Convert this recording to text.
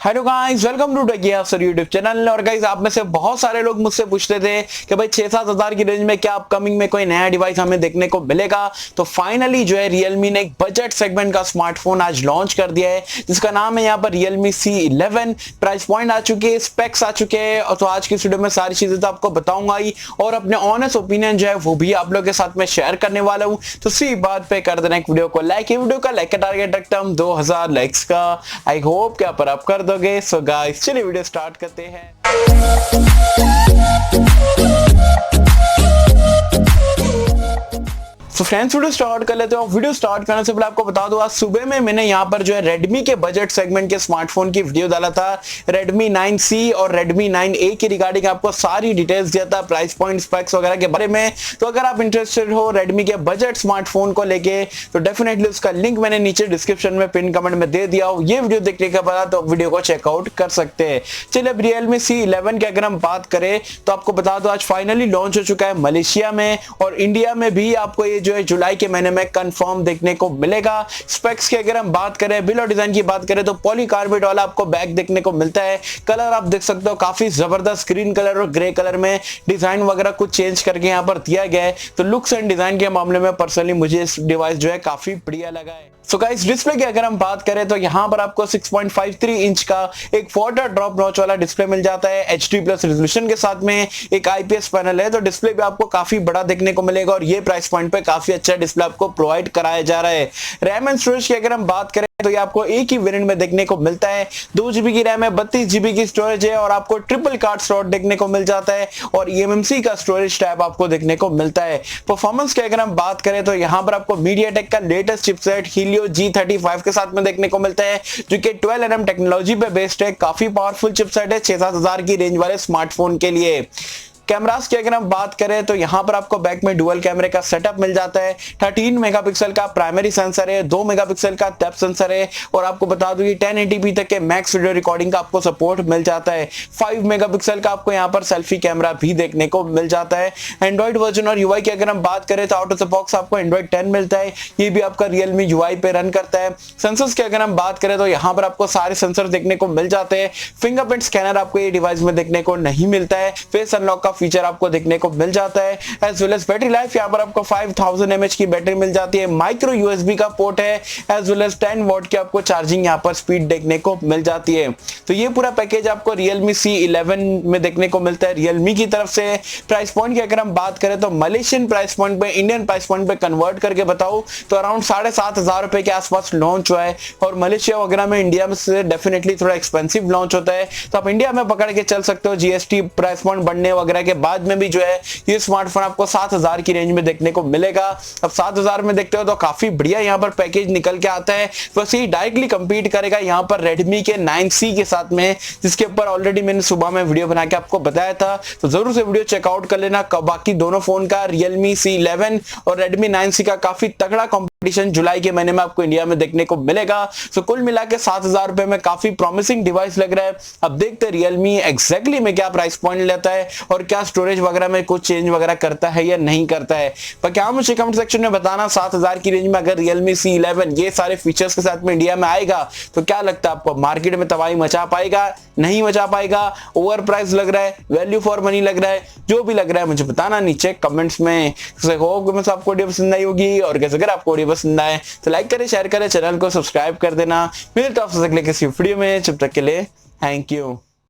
Hello guys, welcome to techy Yasir YouTube channel. और guys, आप में से बहुत सारे लोग मुझसे पूछते थे कि भाई 6-7 हजार की रेंज में क्या अपकमिंग में कोई नया डिवाइस हमें देखने को मिलेगा। तो फाइनली जो है Realme ने एक बजट सेगमेंट का स्मार्टफोन आज लॉन्च कर दिया है, जिसका नाम है यहाँ पर Realme C11। प्राइस पॉइंट आ चुके हैं, स्पेक्स आ चुके हैं। तो आज की वीडियो में सारी चीजें तो आपको बताऊंगा ही, और अपने ऑनेस्ट ओपिनियन जो है वो भी आप लोगों के साथ में शेयर करने वाला हूँ। तो सी बात पे कर देना एक वीडियो को लाइक। ये वीडियो का लाइक का टारगेट रखता हूँ 2000 लाइक्स का। आई होप क्या पर आप कर दोगे। सो गाइस, चलिए वीडियो स्टार्ट करते हैं। तो फ्रेंड्स, वीडियो स्टार्ट कर लेते हो। वीडियो स्टार्ट करने से पहले आपको बता दूं, आज सुबह में मैंने यहाँ पर जो है Redmi के बजट सेगमेंट के स्मार्टफोन की वीडियो डाला था। Redmi 9C और Redmi 9A की रिगार्डिंग आपको सारी डिटेल्स दिया था, प्राइस पॉइंट, स्पेक्स वगैरह के बारे में। तो अगर आप इंटरेस्टेड हो Redmi के बजट स्मार्टफोन को लेके, तो डेफिनेटली उसका लिंक मैंने नीचे डिस्क्रिप्शन में पिन कमेंट में दे दिया हूँ। ये वीडियो देखने के बाद तो वीडियो को चेकआउट कर सकते हैं। चलिए, अब Realme C11 की अगर हम बात करें तो आपको बता दो, आज फाइनली लॉन्च हो चुका है मलेशिया में, और इंडिया में भी आपको ये जो है जुलाई के महीने में कंफर्म देखने को मिलेगा। स्पेक्स की अगर हम बात करें, बिल और डिजाइन की बात करें, तो पॉलीकार्बोनेट वाला आपको बैक देखने को मिलता है। कलर आप देख सकते हो, काफी जबरदस्त ग्रीन कलर और ग्रे कलर में डिजाइन वगैरह कुछ चेंज करके यहाँ पर दिया गया है। तो लुक्स एंड डिजाइन के मामले में पर्सनली मुझे इस डिवाइस जो है काफी बढ़िया लगा है। सो गाइस, डिस्प्ले की अगर हम बात करें तो यहाँ पर आपको 6.53 इंच का एक वाटर ड्रॉप नॉच वाला डिस्प्ले मिल जाता है। HD+ रेजोल्यूशन के साथ में एक IPS पैनल है, तो डिस्प्ले भी आपको काफी बड़ा देखने को मिलेगा, और ये प्राइस पॉइंट पे काफी अच्छा डिस्प्ले आपको प्रोवाइड कराया जा रहा है। रैम एंड स्टोरेज की अगर हम बात करें तो ये आपको एक ही वेरिएंट में देखने को मिलता है। 2GB की रैम है, 32GB की स्टोरेज है, और आपको ट्रिपल कार्ड स्लॉट देखने को मिल जाता है, और eMMC का स्टोरेज टैब आपको देखने को मिलता है। परफॉर्मेंस की अगर हम बात करें तो यहाँ पर आपको MediaTek का लेटेस्ट चिपसेट Helio G35 के साथ में देखने को मिलता है, जो कि 12nm टेक्नोलॉजी पे बेस्ड है। काफी पावरफुल चिपसेट है 6-7 हजार की रेंज वाले स्मार्टफोन के लिए। कैमरास की अगर हम बात करें तो यहाँ पर आपको बैक में डुअल कैमरे का सेटअप मिल जाता है। 13 मेगापिक्सल का प्राइमरी सेंसर है, 2 मेगापिक्सल का डेप्थ सेंसर है, और आपको बता दूं ये 1080p तक के मैक्स वीडियो रिकॉर्डिंग का आपको सपोर्ट मिल जाता है। 5 मेगापिक्सल का आपको यहाँ पर सेल्फी कैमरा भी देखने को मिल जाता है। एंड्रॉइड वर्जन और UI की अगर हम बात करें तो आउट ऑफ द बॉक्स आपको एंड्रॉइड 10 मिलता है, ये भी आपका Realme UI पे रन करता है। सेंसर्स की अगर हम बात करें तो यहाँ पर आपको सारे सेंसर देखने को मिल जाते हैं। फिंगरप्रिंट स्कैनर आपको ये डिवाइस में देखने को नहीं मिलता है। फेस अनलॉक का फीचर आपको देखने को मिल जाता है। As well as battery life यहाँ पर आपको 5000 mAh की बैटरी मिल जाती है। माइक्रो USB का पोर्ट है, एज वेल एज 10 वॉट की आपको चार्जिंग यहाँ पर स्पीड देखने को मिल जाती है। तो ये पूरा पैकेज आपको Realme C11 में देखने को मिलता है Realme की तरफ से। प्राइस पॉइंट की अगर हम बात करें तो मलेशियन प्राइस पॉइंट पे, इंडियन प्राइस पॉइंट पे कन्वर्ट करके बताऊं तो अराउंड 7500 रुपए के आसपास लॉन्च हुआ है। और मलेशिया वगैरह में इंडिया में से डेफिनेटली थोड़ा एक्सपेंसिव लॉन्च होता है, तो आप इंडिया में पकड़ के चल सकते हो। GST प्राइस पॉइंट बढ़ने वगैरह के बाद में भी जो है ये स्मार्टफोन आपको 7000 की रेंज में देखने को मिलेगा। अब 7000 में देखते हो तो काफी बढ़िया यहाँ पर पैकेज निकल के आता है। बस ये डायरेक्टली कंपीट करेगा यहाँ पर Redmi के 9C के साथ में, जिसके ऊपर ऑलरेडी मैंने सुबह में वीडियो बना के आपको बताया था। तो जरूर से वीडियो चेकआउट कर लेना। बाकी दोनों फोन का, Realme C11 और Redmi 9C का काफी तगड़ा कंपटीशन जुलाई के महीने में आपको इंडिया में देखने को मिलेगा। तो कुल मिला के 7000 रुपए में काफी प्रॉमिसिंग डिवाइस लग रहा है। अब देखते हैं Realme एग्जैक्टली में क्या प्राइस पॉइंट लेता है, और क्या स्टोरेज वगैरह में कुछ चेंज वगैरह करता है या नहीं करता है। पर क्या मुझे कमेंट सेक्शन में बताना, 7000 की रेंज में अगर Realme C11 ये सारे फीचर्स के साथ में इंडिया में आएगा तो क्या लगता है आपको, मार्केट में तबाही मचा पाएगा, नहीं मचा पाएगा, ओवर प्राइस लग रहा है, वैल्यू फॉर मनी लग रहा है, जो भी लग रहा है मुझे बताना नीचे कमेंट्स में। होप आपको वीडियो पसंद आई होगी, और कैसे अगर आपको वीडियो पसंद आए तो लाइक करें, शेयर करें, चैनल को सब्सक्राइब कर देना। मिलते हैं आपसे अगले किसी वीडियो में, जब तक के लिए थैंक यू।